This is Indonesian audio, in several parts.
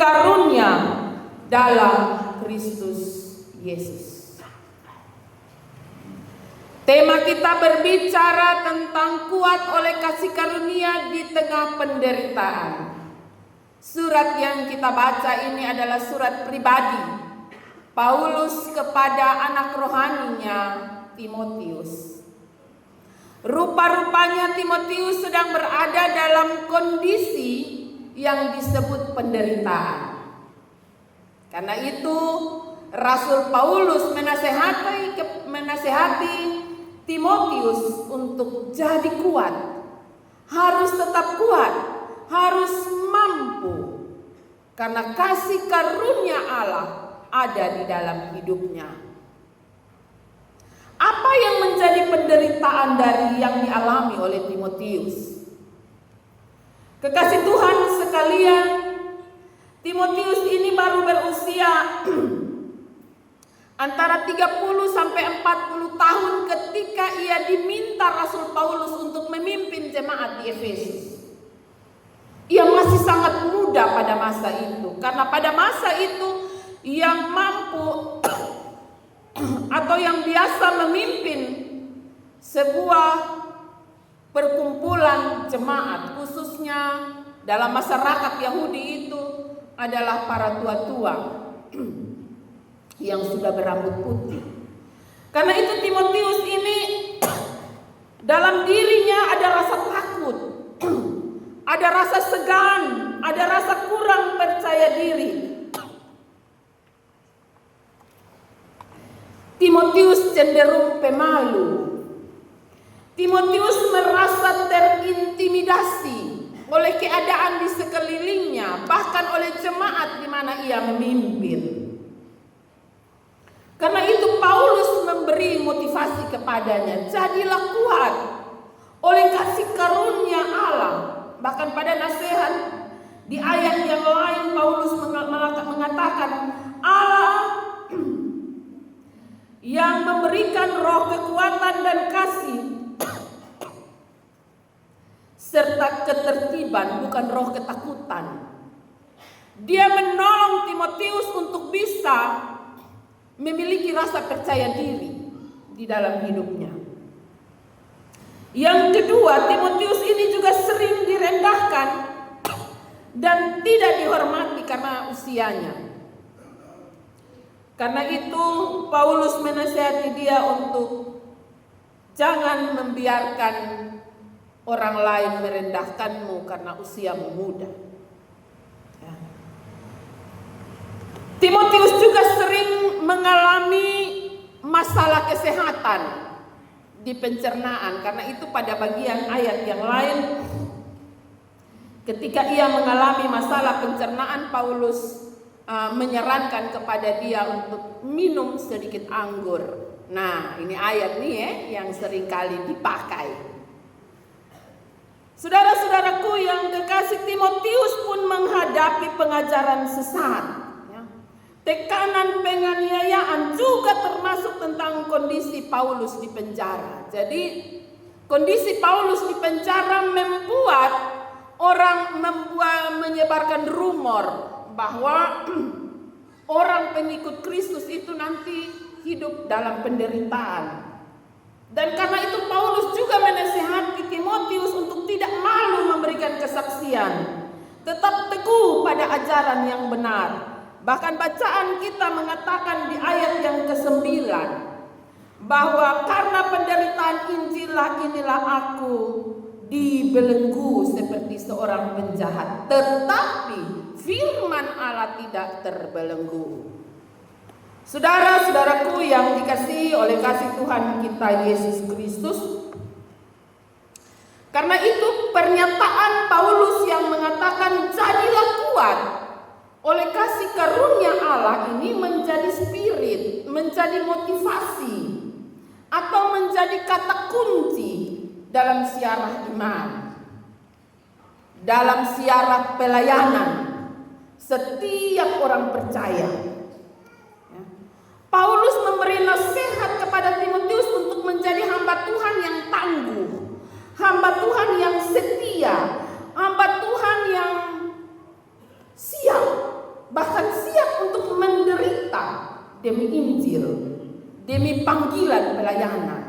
karunia dalam Kristus Yesus. Tema kita berbicara tentang kuat oleh kasih karunia di tengah penderitaan. Surat yang kita baca ini adalah surat pribadi Paulus kepada anak rohaninya Timotius. Rupa-rupanya Timotius sedang berada dalam kondisi yang disebut penderitaan. Karena itu Rasul Paulus menasehati Timotius untuk jadi kuat. Harus tetap kuat, harus mampu. Karena kasih karunia Allah ada di dalam hidupnya. Apa yang menjadi penderitaan dari yang dialami oleh Timotius? Kekasih Tuhan sekalian, Timotius ini baru berusia antara 30 sampai 40 tahun ketika ia diminta Rasul Paulus untuk memimpin jemaat di Efesus. Ia masih sangat muda pada masa itu, karena pada masa itu yang mampu atau yang biasa memimpin sebuah perkumpulan jemaat, khususnya dalam masyarakat Yahudi itu adalah para tua-tua yang sudah berambut putih. Karena itu Timotius ini dalam dirinya ada rasa takut, ada rasa segan, ada rasa kurang percaya diri. Timotius cenderung pemalu. Timotius merasa terintimidasi oleh keadaan di sekelilingnya, bahkan oleh jemaat di mana ia memimpin. Karena itu Paulus memberi motivasi kepadanya, jadilah kuat oleh kasih karunia Allah. Bahkan pada nasihat di ayat yang lain Paulus mengatakan Allah yang memberikan roh kekuatan dan kasih serta ketertiban, bukan roh ketakutan. Dia menolong Timotius untuk bisa memiliki rasa percaya diri di dalam hidupnya. Yang kedua, Timotius ini juga sering direndahkan dan tidak dihormati karena usianya. Karena itu Paulus menasihati dia untuk jangan membiarkan orang lain merendahkanmu karena usiamu muda. Ya. Timotius juga sering mengalami masalah kesehatan di pencernaan. Karena itu pada bagian ayat yang lain, ketika ia mengalami masalah pencernaan, Paulus menyarankan kepada dia untuk minum sedikit anggur. Nah, ini ayat nih yang sering kali dipakai. Saudara-saudaraku yang kekasih, Timotius pun menghadapi pengajaran sesat. Tekanan penganiayaan juga termasuk tentang kondisi Paulus di penjara. Jadi kondisi Paulus di penjara membuat orang menyebarkan rumor bahwa orang pengikut Kristus itu nanti hidup dalam penderitaan. Dan karena itu Paulus juga menasihati Timotius untuk tidak malu memberikan kesaksian, tetap teguh pada ajaran yang benar. Bahkan bacaan kita mengatakan di ayat yang ke-9 bahwa karena penderitaan Injil inilah aku dibelenggu seperti seorang penjahat, tetapi firman Allah tidak terbelenggu. Saudara-saudaraku yang dikasihi oleh kasih Tuhan kita Yesus Kristus, karena itu pernyataan Paulus yang mengatakan jadilah kuat oleh kasih karunia Allah ini menjadi spirit, menjadi motivasi atau menjadi kata kunci dalam siarah iman, dalam siarah pelayanan setiap orang percaya. Paulus memberi nasihat kepada Timotius untuk menjadi hamba Tuhan yang tangguh, hamba Tuhan yang setia, hamba Tuhan yang siap bahkan siap untuk menderita demi Injil, demi panggilan pelayanan.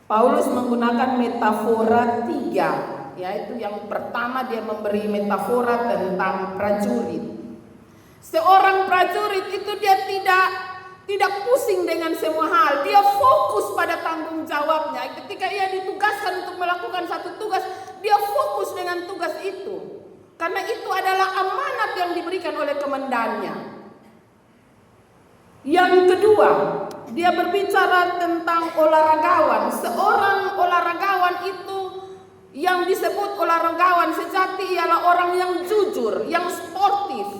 Paulus menggunakan metafora 3, yaitu yang pertama dia memberi metafora tentang prajurit. Seorang prajurit itu dia tidak pusing dengan semua hal, dia fokus pada tanggung jawabnya. Ketika ia ditugaskan untuk melakukan satu tugas, dia fokus dengan tugas itu, karena itu adalah amanat yang diberikan oleh komandannya. Yang kedua, dia berbicara tentang olahragawan. Seorang olahragawan itu, yang disebut olahragawan sejati ialah orang yang jujur, yang sportif,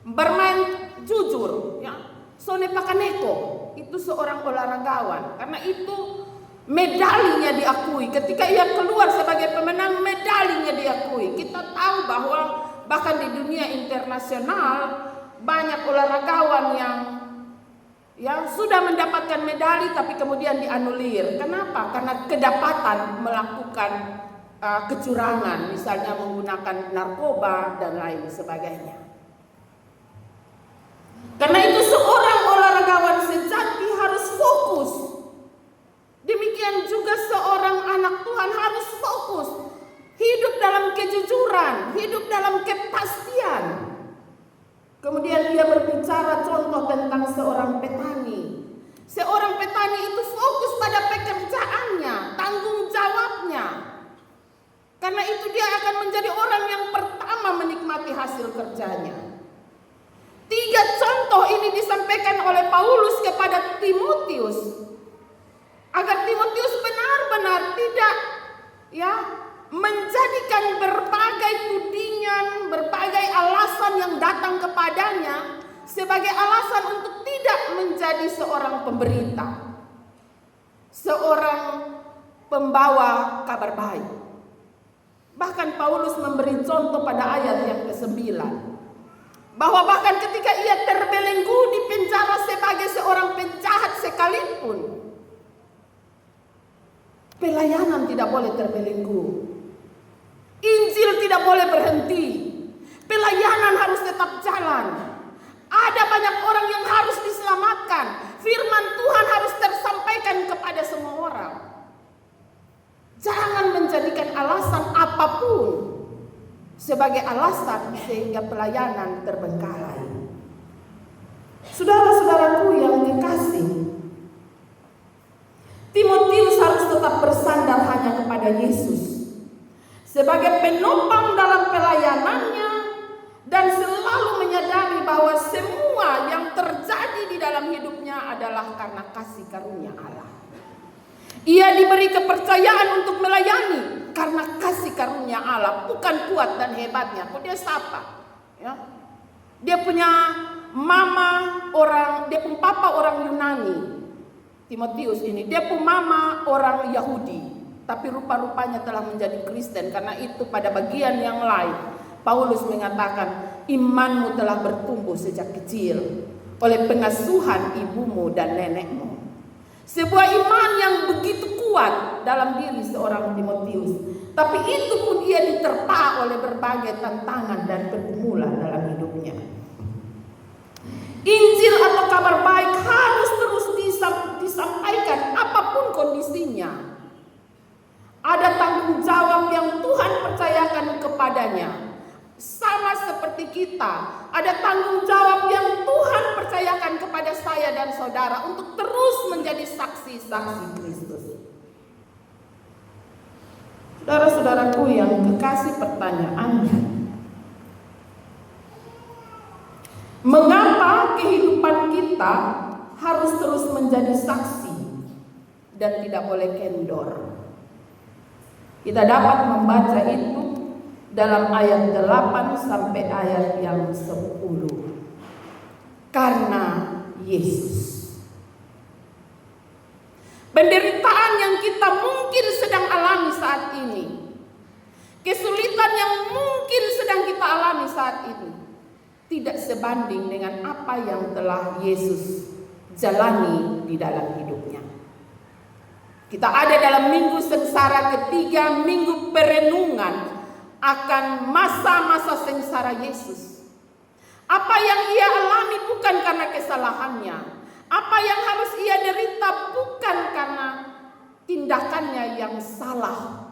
bermain jujur, ya. Sone pakaneko itu seorang olahragawan, karena itu medalinya diakui. Ketika ia keluar sebagai pemenang, medalinya diakui. Kita tahu bahwa bahkan di dunia internasional banyak olahragawan yang sudah mendapatkan medali tapi kemudian dianulir. Kenapa? Karena kedapatan melakukan kecurangan, misalnya menggunakan narkoba dan lain sebagainya. Karena itu seorang olahragawan sejati harus fokus. Demikian juga seorang anak Tuhan harus fokus. Hidup dalam kejujuran, hidup dalam kepastian. Kemudian dia berbicara contoh tentang seorang petani. Seorang petani itu fokus pada pekerjaannya, tanggung jawabnya. Karena itu dia akan menjadi orang yang pertama menikmati hasil kerjanya. 3 contoh ini disampaikan oleh Paulus kepada Timotius, agar Timotius benar-benar tidak menjadikan berbagai tudingan, berbagai alasan yang datang kepadanya sebagai alasan untuk tidak menjadi seorang pemberita, seorang pembawa kabar baik. Bahkan Paulus memberi contoh pada ayat yang ke-9, bahwa bahkan ketika ia terbelenggu di penjara sebagai seorang penjahat sekalipun, pelayanan tidak boleh terbelenggu. Injil tidak boleh berhenti. Pelayanan harus tetap jalan. Ada banyak orang yang harus diselamatkan. Firman Tuhan harus tersampaikan kepada semua orang. Jangan menjadikan alasan apapun sebagai alasan sehingga pelayanan terbengkalai. Saudara-saudaraku yang dikasih, Timotius harus tetap bersandar hanya kepada Yesus sebagai penopang dalam pelayanannya, dan selalu menyadari bahwa semua yang terjadi di dalam hidupnya adalah karena kasih karunia Allah. Ia diberi kepercayaan untuk melayani karena kasih karunia Allah, bukan kuat dan hebatnya. Kok dia siapa? Ya. Dia punya papa orang Yunani, Timotius ini. Dia punya mama orang Yahudi, tapi rupa-rupanya telah menjadi Kristen. Karena itu pada bagian yang lain Paulus mengatakan, imanmu telah bertumbuh sejak kecil oleh pengasuhan ibumu dan nenekmu. Sebuah iman yang begitu kuat dalam diri seorang Timotius. Tapi itu pun ia diterpa oleh berbagai tantangan dan pergumulan dalam hidupnya. Injil atau kabar baik harus terus disampaikan apapun kondisinya. Ada tanggung jawab yang Tuhan percayakan kepadanya. Sama seperti kita, ada tanggung jawab yang Tuhan percayakan kepada saya dan saudara untuk terus menjadi saksi-saksi Kristus. Saudara-saudaraku yang kekasih, pertanyaannya, mengapa kehidupan kita harus terus menjadi saksi dan tidak boleh kendor? Kita dapat membaca itu dalam ayat 8 sampai ayat yang 10. Karena Yesus. Penderitaan yang kita mungkin sedang alami saat ini, kesulitan yang mungkin sedang kita alami saat ini, tidak sebanding dengan apa yang telah Yesus jalani di dalam hidupnya. Kita ada dalam minggu sengsara ketiga, minggu perenungan akan masa-masa sengsara Yesus. Apa yang ia alami bukan karena kesalahannya. Apa yang harus ia derita bukan karena tindakannya yang salah.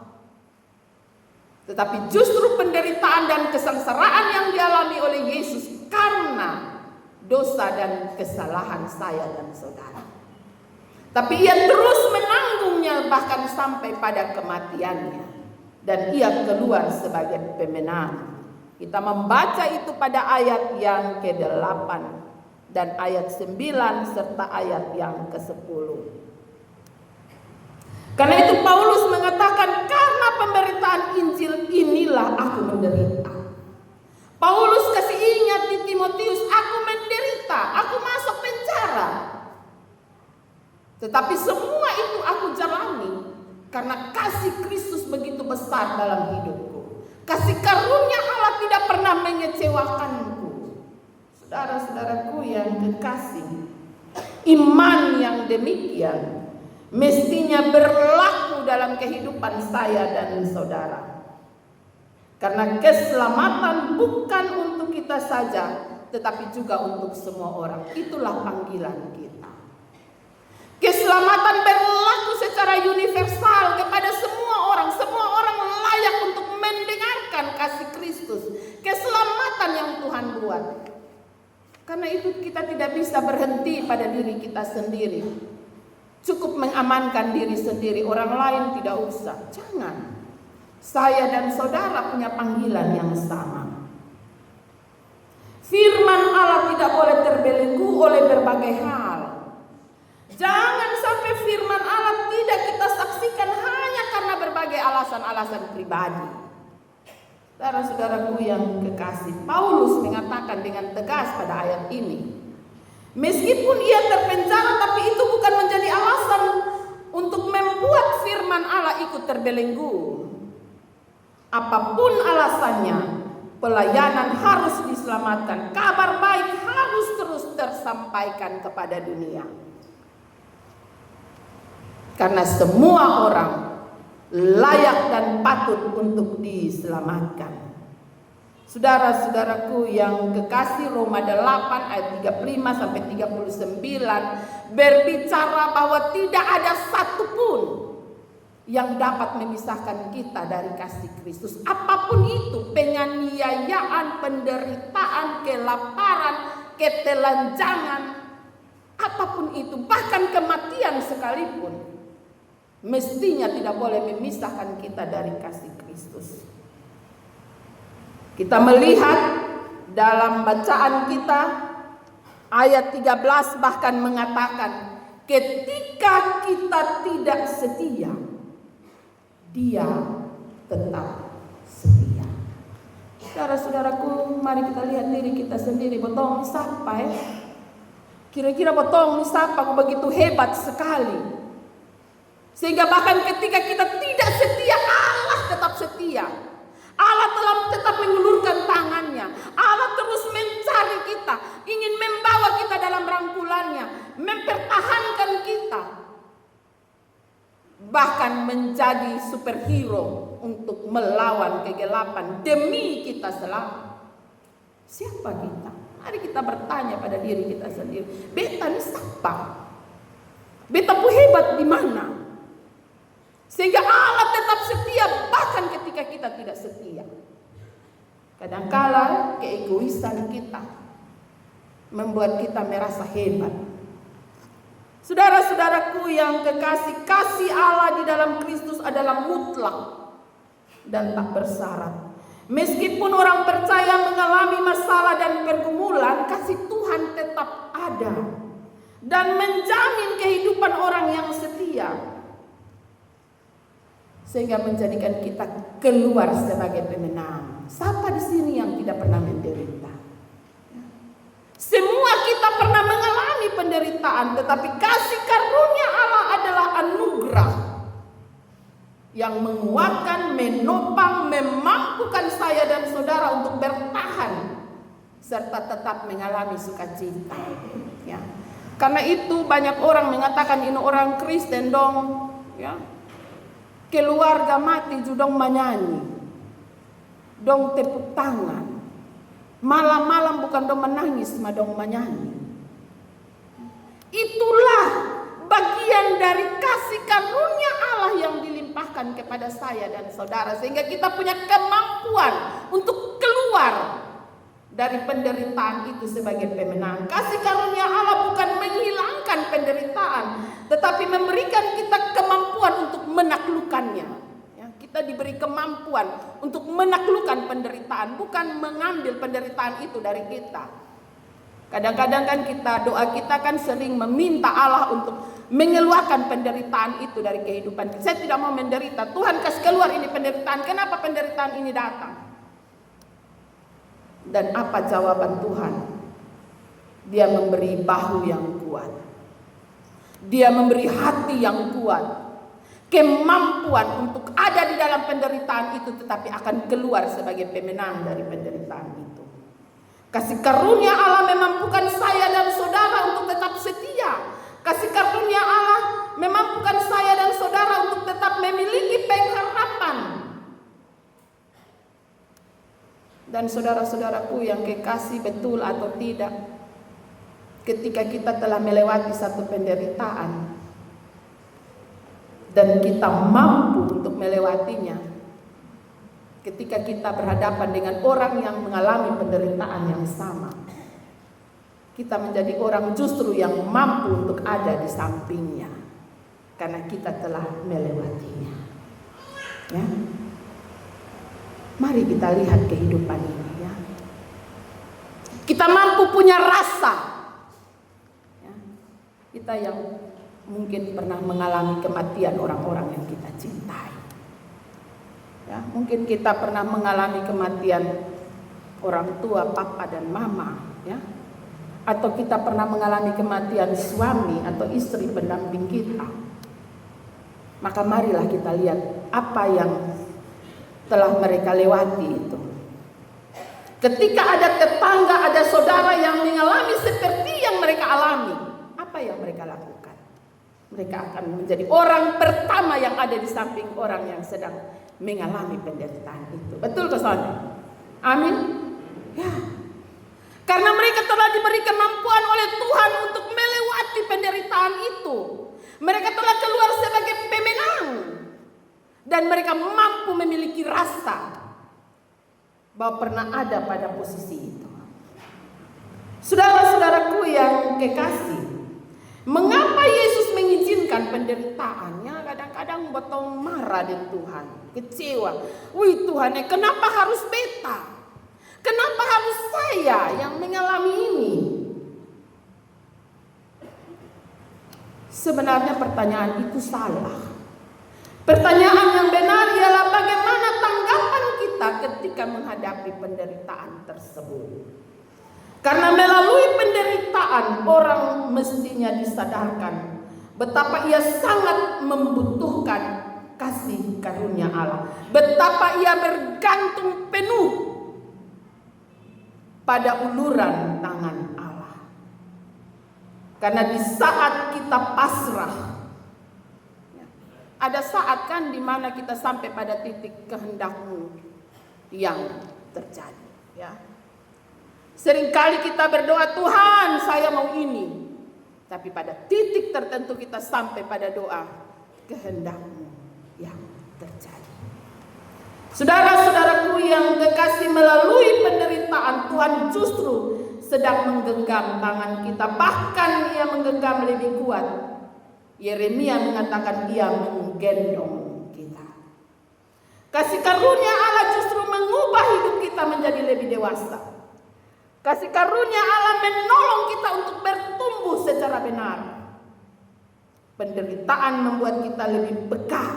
Tetapi justru penderitaan dan kesengsaraan yang dialami oleh Yesus karena dosa dan kesalahan saya dan saudara. Tapi ia terus menanggungnya bahkan sampai pada kematiannya. Dan ia keluar sebagai pemenang. Kita membaca itu pada ayat yang ke-8 dan ayat 9 serta ayat yang ke-10. Karena itu Paulus mengatakan, karena pemberitaan Injil inilah aku menderita. Paulus kasih ingat di Timotius, aku menderita, aku masuk penjara. Tetapi semua itu aku jalani karena kasih Kristus begitu besar dalam hidupku. Kasih karunia Allah tidak pernah mengecewakanku. Saudara-saudaraku yang kekasih, iman yang demikian mestinya berlaku dalam kehidupan saya dan saudara. Karena keselamatan bukan untuk kita saja, tetapi juga untuk semua orang. Itulah panggilan kita. Keselamatan berlaku secara universal kepada semua orang. Semua orang layak untuk mendengarkan kasih Kristus. Keselamatan yang Tuhan buat. Karena itu kita tidak bisa berhenti pada diri kita sendiri. Cukup mengamankan diri sendiri, orang lain tidak usah. Jangan. Saya dan saudara punya panggilan yang sama. Firman Allah tidak boleh terbelenggu oleh berbagai hal. Jangan sampai firman Allah tidak kita saksikan hanya karena berbagai alasan-alasan pribadi. Saudara-saudaraku yang kekasih, Paulus mengatakan dengan tegas pada ayat ini, meskipun ia terpenjara, tapi itu bukan menjadi alasan untuk membuat firman Allah ikut terbelenggu. Apapun alasannya, pelayanan harus diselamatkan. Kabar baik harus terus tersampaikan kepada dunia. Karena semua orang layak dan patut untuk diselamatkan. Saudara-saudaraku yang kekasih, Roma 8 ayat 35 sampai 39 berbicara bahwa tidak ada satupun yang dapat memisahkan kita dari kasih Kristus. Apapun itu, penganiayaan, penderitaan, kelaparan, ketelanjangan, apapun itu, bahkan kematian sekalipun, mestinya tidak boleh memisahkan kita dari kasih Kristus. Kita melihat dalam bacaan kita, ayat 13 bahkan mengatakan, ketika kita tidak setia, Dia tetap setia. Saudara-saudaraku, mari kita lihat diri kita sendiri. Botong siapa ya? Kira-kira botong siapa aku begitu hebat sekali, sehingga bahkan ketika kita tidak setia, Allah tetap setia. Allah telah tetap mengulurkan tangannya. Allah terus mencari kita, ingin membawa kita dalam rangkulannya, mempertahankan kita, bahkan menjadi superhero untuk melawan kegelapan demi kita selamat. Siapa kita? Mari kita bertanya pada diri kita sendiri. Beta ini siapa? Beta pu hebat di mana? Sehingga Allah tetap setia bahkan ketika kita tidak setia. Kadangkala keegoisan kita membuat kita merasa hebat. Saudara-saudaraku yang kekasih, kasih Allah di dalam Kristus adalah mutlak dan tak bersyarat. Meskipun orang percaya mengalami masalah dan pergumulan, kasih Tuhan tetap ada dan menjamin kehidupan orang yang setia, sehingga menjadikan kita keluar sebagai pemenang. Siapa di sini yang tidak pernah menderita? Semua kita pernah mengalami penderitaan, tetapi kasih karunia Allah adalah anugerah yang menguatkan, menopang, memampukan saya dan saudara untuk bertahan serta tetap mengalami sukacita. Ya. Karena itu banyak orang mengatakan ini orang Kristen dong, ya. Keluarga mati judong menyanyi. dong tepuk tangan. Malam-malam bukan dong menangis, ma dong menyanyi. Itulah bagian dari kasih karunia Allah yang dilimpahkan kepada saya dan saudara, sehingga kita punya kemampuan untuk keluar dari penderitaan itu sebagai pemenang. Kasih karunia Allah bukan menghilangkan penderitaan, tetapi memberikan kita kemampuan untuk menaklukkannya. Ya, kita diberi kemampuan untuk menaklukkan penderitaan, bukan mengambil penderitaan itu dari kita. Kadang-kadang kan doa kita kan sering meminta Allah untuk mengeluarkan penderitaan itu dari kehidupan kita. Saya tidak mau menderita. Tuhan kasih keluar ini penderitaan. Kenapa penderitaan ini datang? Dan apa jawaban Tuhan? Dia memberi bahu yang kuat. Dia memberi hati yang kuat. Kemampuan untuk ada di dalam penderitaan itu, tetapi akan keluar sebagai pemenang dari penderitaan itu. Kasih karunia Allah memampukan saya dan saudara untuk tetap setia. Kasih karunia Allah memampukan saya dan saudara untuk tetap memiliki pengharapan. Dan saudara-saudaraku yang kekasih, betul atau tidak, ketika kita telah melewati satu penderitaan dan kita mampu untuk melewatinya, ketika kita berhadapan dengan orang yang mengalami penderitaan yang sama, kita menjadi orang justru yang mampu untuk ada di sampingnya, karena kita telah melewatinya. Ya. Mari kita lihat kehidupan ini, ya. Kita mampu punya rasa, ya. Kita yang mungkin pernah mengalami kematian orang-orang yang kita cintai, ya. Mungkin kita pernah mengalami kematian orang tua, papa dan mama, ya. Atau kita pernah mengalami kematian suami atau istri pendamping kita. Maka marilah kita lihat apa yang telah mereka lewati itu. Ketika ada tetangga, ada saudara yang mengalami seperti yang mereka alami, apa yang mereka lakukan? Mereka akan menjadi orang pertama yang ada di samping orang yang sedang mengalami penderitaan itu. Betul kesan? Amin. Ya. Karena mereka telah diberi kemampuan oleh Tuhan untuk melewati penderitaan itu. Mereka telah keluar sebagai pemenang. Dan mereka mampu memiliki rasa bahwa pernah ada pada posisi itu. Saudara-saudaraku yang kekasih, mengapa Yesus mengizinkan penderitaannya? Kadang-kadang botong marah dengan Tuhan, kecewa. Wih Tuhan, kenapa harus beta? Kenapa harus saya yang mengalami ini? Sebenarnya pertanyaan itu salah. Pertanyaan yang benar ialah bagaimana tanggapan kita ketika menghadapi penderitaan tersebut. Karena melalui penderitaan orang mestinya disadarkan betapa ia sangat membutuhkan kasih karunia Allah. Betapa ia bergantung penuh pada uluran tangan Allah. Karena di saat kita pasrah, ada saat kan di mana kita sampai pada titik kehendakmu yang terjadi, ya. Seringkali kita berdoa, Tuhan saya mau ini. Tapi pada titik tertentu kita sampai pada doa, kehendakmu yang terjadi. Saudara-saudaraku yang kekasih, melalui penderitaan Tuhan justru sedang menggenggam tangan kita. Bahkan ia menggenggam lebih kuat. Yeremia mengatakan dia menggendong kita. Kasih karunia Allah justru mengubah hidup kita menjadi lebih dewasa. Kasih karunia Allah menolong kita untuk bertumbuh secara benar. Penderitaan membuat kita lebih peka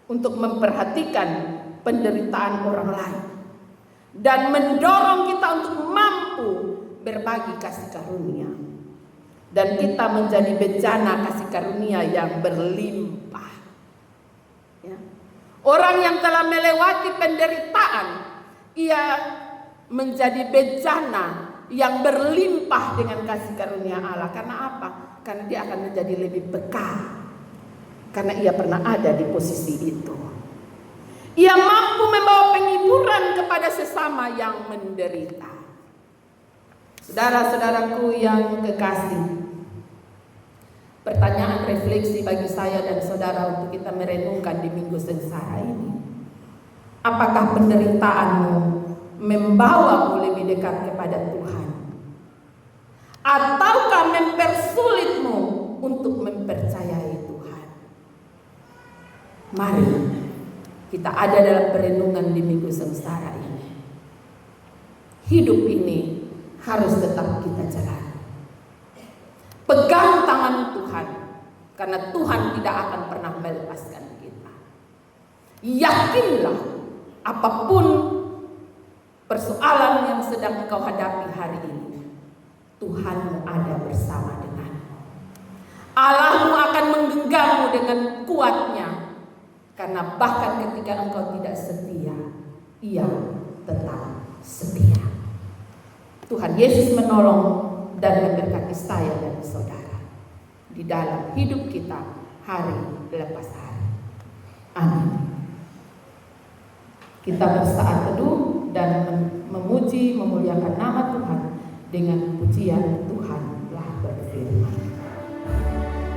untuk memperhatikan penderitaan orang lain. Dan mendorong kita untuk mampu berbagi kasih karunia. Dan kita menjadi bejana kasih karunia yang berlimpah, ya. Orang yang telah melewati penderitaan, ia menjadi bejana yang berlimpah dengan kasih karunia Allah. Karena apa? Karena dia akan menjadi lebih peka. Karena ia pernah ada di posisi itu. Ia mampu membawa penghiburan kepada sesama yang menderita. Saudara-saudaraku yang kekasih, pertanyaan refleksi bagi saya dan saudara untuk kita merenungkan di Minggu Sengsara ini. Apakah penderitaanmu membawamu lebih dekat kepada Tuhan? Ataukah mempersulitmu untuk mempercayai Tuhan? Mari kita ada dalam perenungan di Minggu Sengsara ini. Hidup ini harus tetap kita jalani. Pegang tangan Tuhan, karena Tuhan tidak akan pernah melepaskan kita. Yakinlah, apapun persoalan yang sedang engkau hadapi hari ini, Tuhanmu ada bersama denganmu. Allahmu akan menggenggammu dengan kuatnya, karena bahkan ketika engkau tidak setia, Ia tetap setia. Tuhan Yesus menolong dan memberkati saya dan saudara di dalam hidup kita hari lepas hari. Amin. Kita bersaat teduh dan memuji, memuliakan nama Tuhan dengan pujian Tuhanlah berfirman.